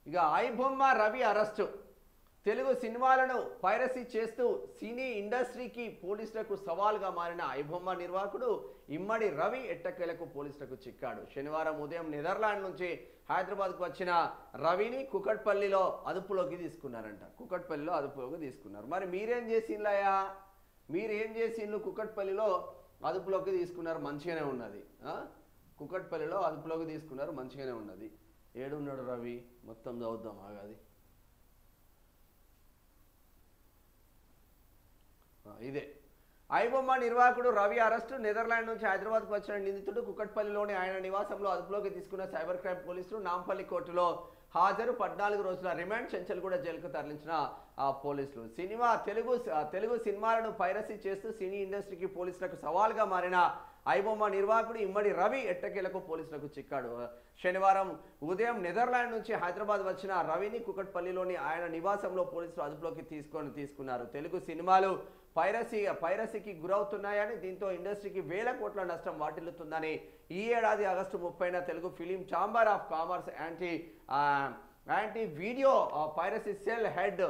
ఇక ఐబొమ్మ రవి అరెస్టు తెలుగు సినిమాలను పైరసీ చేస్తూ సినీ ఇండస్ట్రీకి పోలీసులకు సవాల్గా మారిన ఐబొమ్మ నిర్వాహకుడు ఇమ్మడి రవి ఎట్టకేలకు పోలీసులకు చిక్కాడు. శనివారం ఉదయం నెదర్లాండ్ నుంచి హైదరాబాద్కు వచ్చిన రవిని కుకట్పల్లిలో అదుపులోకి తీసుకున్నారంట. కుకట్పల్లిలో అదుపులోకి తీసుకున్నారు. మరి మీరేం చేసిండ్లయా? మీరేం చేసిండ్లు? కుకట్పల్లిలో అదుపులోకి తీసుకున్నారు, మంచిగానే ఉన్నది. కుకట్పల్లిలో అదుపులోకి తీసుకున్నారు, మంచిగానే ఉన్నది. ఏడున్నాడు రవి? మొత్తం చదువుద్దాం ఆగాది. ఇదే ఐబొమ్మ నిర్వాహకుడు రవి అరెస్టు. నెదర్లాండ్ నుంచి హైదరాబాద్కు వచ్చిన నిందితుడు కుకట్పల్లిలోని ఆయన నివాసంలో అదుపులోకి తీసుకున్న సైబర్ క్రైమ్ పోలీసులు నాంపల్లి కోర్టులో హాజరు. 14 రోజుల రిమాండ్. చెంచల్గూడ జైలుకు తరలించిన పోలీసులు. తెలుగు సినిమాలను పైరసీ చేస్తూ సినీ ఇండస్ట్రీకి పోలీసులకు సవాల్గా మారిన ఐబొమ్మ నిర్వాహకుడు ఇమ్మడి రవి ఎట్టకేలకు పోలీసులకు చిక్కాడు. శనివారం ఉదయం నెదర్లాండ్ నుంచి హైదరాబాద్ వచ్చిన రవిని కుకట్పల్లిలోని ఆయన నివాసంలో పోలీసులు అదుపులోకి తీసుకున్నారు. తెలుగు సినిమాలు పైరసీకి గురవుతున్నాయని, దీంతో ఇండస్ట్రీకి వేల కోట్ల నష్టం వాటిల్లుతుందని ఈ ఏడాది ఆగస్టు 30న Telugu film chamber of commerce anti video piracy cell head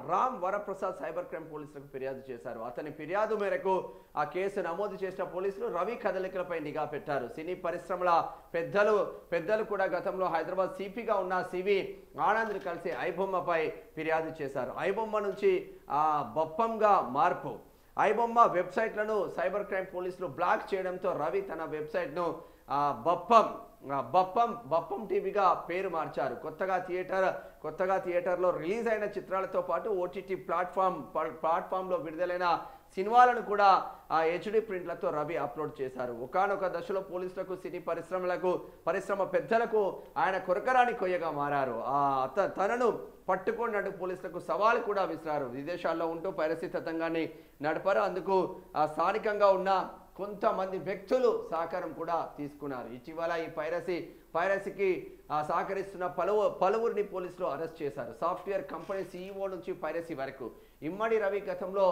Ram Varaprasad cyber crime పోలీసులకు ఫిర్యాదు చేశారు. అతని ఫిర్యాదు మేరకు ఆ కేసు నమోదు చేసిన పోలీసులు రవి కదలికలపై నిఘా పెట్టారు. సినీ పరిశ్రమల పెద్దలు కూడా గతంలో హైదరాబాద్ సిపిగా ఉన్న సివి ఆనంద్ని కలిసి ఐబొమ్మపై ఫిర్యాదు చేశారు. ఐబొమ్మ నుంచి బప్పంగా మార్పు. ఐబొమ్మ వెబ్సైట్లను సైబర్ క్రైమ్ పోలీసులు బ్లాక్ చేయడంతో రవి తన వెబ్సైట్ను బప్పం టీవీగా పేరు మార్చారు. కొత్తగా థియేటర్లో రిలీజ్ అయిన చిత్రాలతో పాటు ఓటీటీ ప్లాట్ఫామ్లో విడుదలైన సినిమాలను కూడా హెచ్డి ప్రింట్లతో రవి అప్లోడ్ చేశారు. ఒకానొక దశలో పోలీసులకు, సినీ పరిశ్రమ పెద్దలకు ఆయన కొరకరాని కొయ్యగా మారారు. తనను పట్టుకున్నట్టు పోలీసులకు సవాల్ కూడా విసిరారు. విదేశాల్లో ఉంటూ పైరసీ తతంగాన్ని నడపారు. అందుకు స్థానికంగా ఉన్న కొంతమంది వ్యక్తులు సహకారం కూడా తీసుకున్నారు. ఇటీవల ఈ పైరసీకి సహకరిస్తున్న పలువురిని పోలీసులు అరెస్ట్ చేశారు. సాఫ్ట్వేర్ కంపెనీ సీఈఓ నుంచి పైరసీ వరకు. ఇమ్మడి రవి గతంలో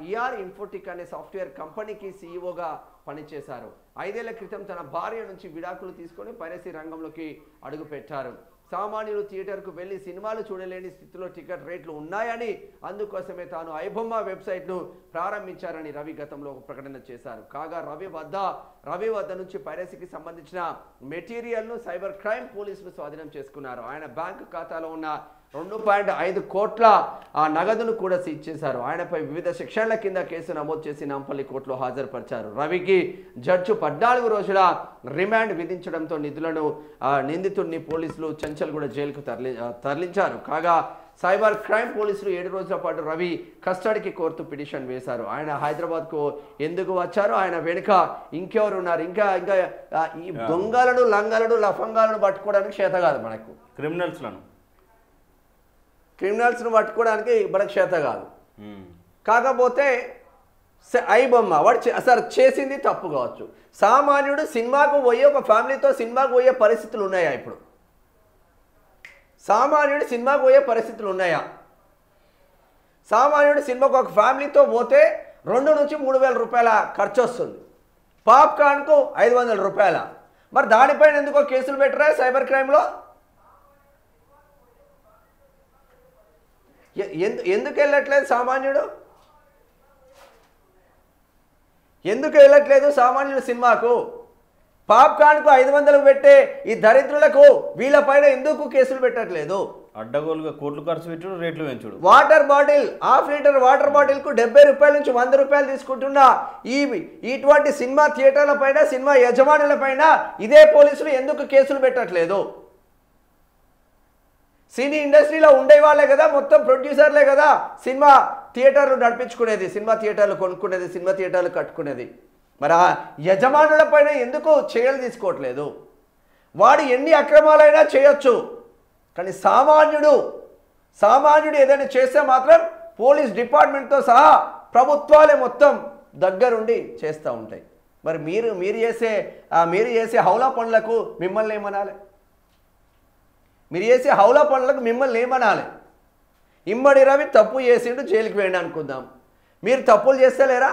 ఈఆర్ ఇన్ఫోటిక్ అనే సాఫ్ట్వేర్ కంపెనీకి సీఈఓగా పనిచేశారు. 5 ఏళ్ల క్రితం తన భార్య నుంచి విడాకులు తీసుకొని పైరసీ రంగంలోకి అడుగుపెట్టారు. సామాన్యులు థియేటర్కు వెళ్లి సినిమాలు చూడలేని స్థితిలో టికెట్ రేట్లు ఉన్నాయని, అందుకోసమే తాను ఐబొమ్మ వెబ్సైట్ను ప్రారంభించారని రవి గతంలో ఒక ప్రకటన చేశారు. కాగా రవి వద్ద నుంచి పైరసీకి సంబంధించిన మెటీరియల్ను సైబర్ క్రైమ్ పోలీసులు స్వాధీనం చేసుకున్నారు. ఆయన బ్యాంకు ఖాతాలో ఉన్న 2.5 కోట్ల నగదును కూడా సీజ్ చేశారు. ఆయనపై వివిధ సెక్షన్ల కింద కేసు నమోదు చేసి నాంపల్లి కోర్టులో హాజరుపరిచారు. రవికి జడ్జి 14 రోజుల రిమాండ్ విధించడంతో నిందితుడిని పోలీసులు చెంచల్గూడ జైలుకు తరలించారు. కాగా సైబర్ క్రైమ్ పోలీసులు 7 రోజుల పాటు రవి కస్టడీకి కోర్టు పిటిషన్ వేశారు. ఆయన హైదరాబాద్కు ఎందుకు వచ్చారు, ఆయన వెనుక ఇంకెవరు ఉన్నారు, ఇంకా ఈ దొంగలను, లంగలను, లఫంగాలను పట్టుకోవడానికి చేత కాదు మనకు. క్రిమినల్స్ను పట్టుకోవడానికి మనకు చేత కాదు. కాకపోతే ఐబొమ్మ వాడు అసలు చేసింది తప్పు కావచ్చు. సామాన్యుడు సినిమాకు పోయి ఒక ఫ్యామిలీతో సినిమాకు పోయే పరిస్థితులు ఉన్నాయా? ఇప్పుడు సామాన్యుడు సినిమాకు పోయే పరిస్థితులు ఉన్నాయా? సామాన్యుడు సినిమాకు ఒక ఫ్యామిలీతో పోతే 2 నుంచి 3,000 రూపాయల ఖర్చు వస్తుంది. పాప్కార్న్కు 500 రూపాయల. మరి దానిపైన ఎందుకో కేసులు పెట్టరా సైబర్ క్రైమ్లో? ఎందుకు వెళ్ళట్లేదు సామాన్యుడు? ఎందుకు వెళ్ళట్లేదు సామాన్యుడు సినిమాకు? పాప్కార్న్కు 500 పెట్టే ఈ దరిద్రులకు వీళ్ళపైన ఎందుకు కేసులు పెట్టట్లేదు? అడ్డగోలుగా కోట్లు ఖర్చు పెట్టుడు, రేట్లు పెంచుడు. వాటర్ బాటిల్, ½ లీటర్ వాటర్ బాటిల్కు 70 రూపాయల నుంచి 100 రూపాయలు తీసుకుంటున్న ఇటువంటి సినిమా థియేటర్ల పైన, సినిమా యజమానుల పైన ఇదే పోలీసులు ఎందుకు కేసులు పెట్టట్లేదు? సినీ ఇండస్ట్రీలో ఉండే వాళ్ళే కదా, మొత్తం ప్రొడ్యూసర్లే కదా సినిమా థియేటర్లు నడిపించుకునేది, సినిమా థియేటర్లు కొనుక్కునేది, సినిమా థియేటర్లు కట్టుకునేది. మరి ఆ యజమానుల పైన ఎందుకు చర్యలు తీసుకోవట్లేదు? వాడు ఎన్ని అక్రమాలైనా చేయొచ్చు, కానీ సామాన్యుడు ఏదైనా చేస్తే మాత్రం పోలీస్ డిపార్ట్మెంట్తో సహా ప్రభుత్వాలే మొత్తం దగ్గరుండి చేస్తూ ఉంటాయి. మరి మీరు చేసే హౌలా పనులకు మిమ్మల్ని ఏమనాలి? మీరు చేసే హౌలా పనులకు మిమ్మల్ని ఏమనాలి? ఇమ్మడి రవి తప్పు చేసిండు, జైలుకి వేయండి అనుకుందాం. మీరు తప్పులు చేస్తలేరా?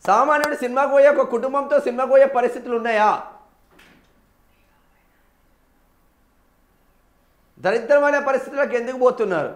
సామాన్యుడు సినిమాకు పోయే ఒక కుటుంబంతో సినిమాకు పోయే పరిస్థితులు ఉన్నాయా? దరిద్రమైన పరిస్థితులకు ఎందుకు పోతున్నారు?